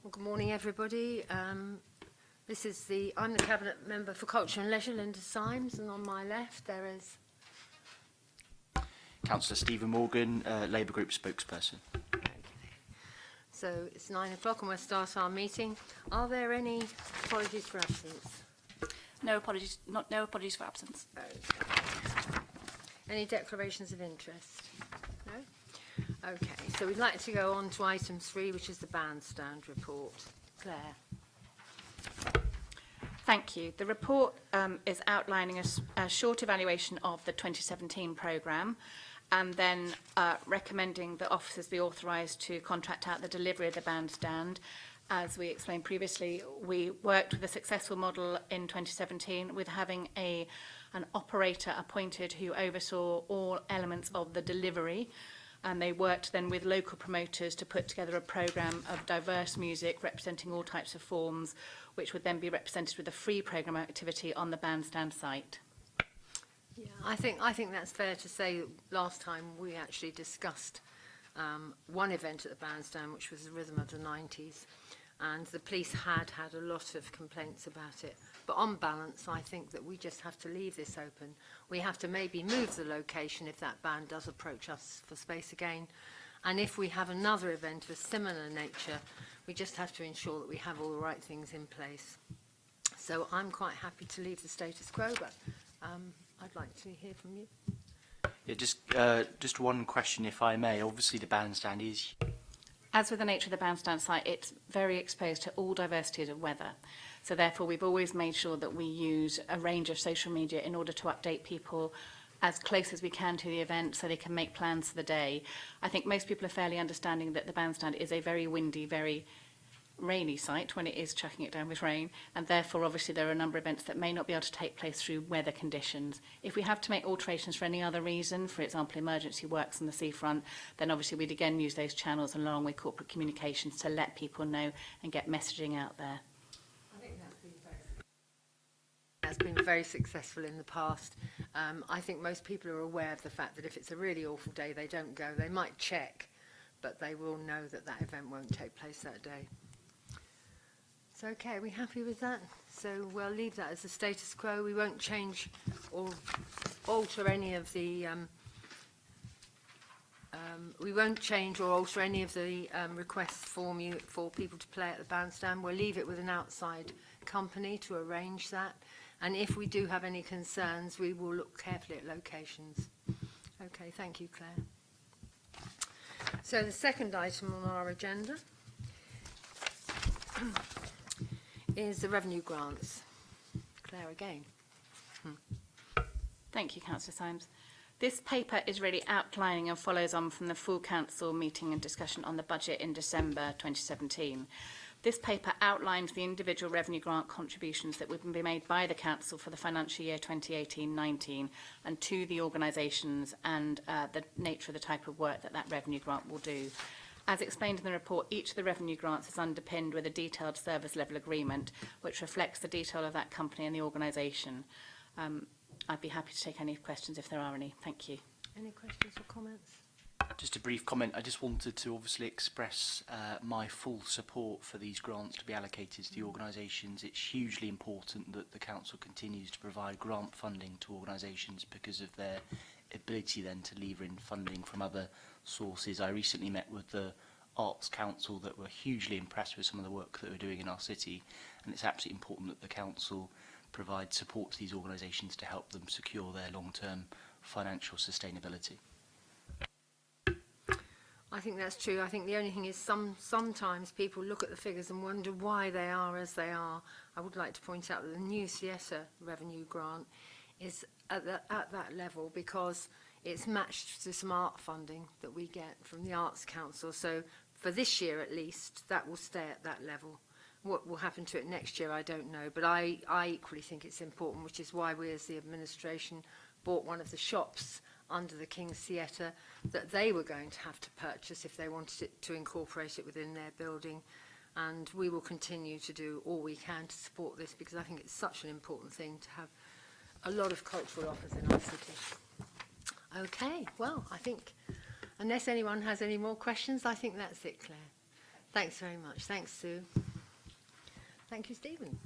Well, good morning, everybody. I'm the Cabinet Member for Culture and Leisure, Linda Symes, and on my left there is Councillor Stephen Morgan, Labour Group spokesperson. Okay. So it's 9 o'clock and we'll start our meeting. Are there any apologies for absence? No apologies. No apologies for absence. Okay. Any declarations of interest? No? Okay, so we'd like to go on to item 3, which is the bandstand report. Claire. Thank you. The report is outlining a short evaluation of the 2017 programme and then recommending that officers be authorised to contract out the delivery of the bandstand. As we explained previously, we worked with a successful model in 2017 with having an operator appointed who oversaw all elements of the delivery, and they worked then with local promoters to put together a programme of diverse music representing all types of forms, which would then be represented with a free programme activity on the bandstand site. Yeah, I think that's fair to say. Last time we actually discussed one event at the bandstand, which was the Rhythm of the 90s, and the police had a lot of complaints about it. But on balance, I think that we just have to leave this open. We have to maybe move the location if that band does approach us for space again. And if we have another event of a similar nature, we just have to ensure that we have all the right things in place. So I'm quite happy to leave the status quo, but I'd like to hear from you. Yeah, just one question, if I may. Obviously, the bandstand is... As with the nature of the bandstand site, it's very exposed to all diversities of weather. So therefore, we've always made sure that we use a range of social media in order to update people as close as we can to the event so they can make plans for the day. I think most people are fairly understanding that the bandstand is a very windy, very rainy site when it is chucking it down with rain, and therefore obviously there are a number of events that may not be able to take place through weather conditions. If we have to make alterations for any other reason, for example emergency works on the seafront, then obviously we'd again use those channels along with corporate communications to let people know and get messaging out there. I think that's been very successful in the past. I think most people are aware of the fact that if it's a really awful day they don't go. They might check, but they will know that that event won't take place that day. So, okay, are we happy with that? So we'll leave that as the status quo. We won't change or alter any of the requests for people to play at the bandstand. We'll leave it with an outside company to arrange that. And if we do have any concerns, we will look carefully at locations. Okay, thank you, Claire. So the second item on our agenda is the revenue grants. Claire again. Thank you, Councillor Symes. This paper is really outlining and follows on from the full council meeting and discussion on the budget in December 2017. This paper outlines the individual revenue grant contributions that would be made by the council for the financial year 2018-19 and to the organisations and the nature of the type of work that that revenue grant will do. As explained in the report, each of the revenue grants is underpinned with a detailed service level agreement which reflects the detail of that company and the organisation. I'd be happy to take any questions if there are any. Thank you. Any questions or comments? Just a brief comment. I just wanted to obviously express my full support for these grants to be allocated to the organisations. It's hugely important that the council continues to provide grant funding to organisations because of their ability then to lever in funding from other sources. I recently met with the Arts Council that were hugely impressed with some of the work that we're doing in our city, and it's absolutely important that the council provide support to these organisations to help them secure their long-term financial sustainability. I think that's true. I think the only thing is sometimes people look at the figures and wonder why they are as they are. I would like to point out that the new theatre revenue grant is at that level because it's matched to some art funding that we get from the Arts Council. So for this year at least, that will stay at that level. What will happen to it next year, I don't know. But I equally think it's important, which is why we as the administration bought one of the shops under the King's Theatre that they were going to have to purchase if they wanted it to incorporate it within their building. And we will continue to do all we can to support this because I think it's such an important thing to have a lot of cultural offers in our city. Okay, well, I think, unless anyone has any more questions, I think that's it, Claire. Thanks very much. Thanks, Sue. Thank you, Stephen.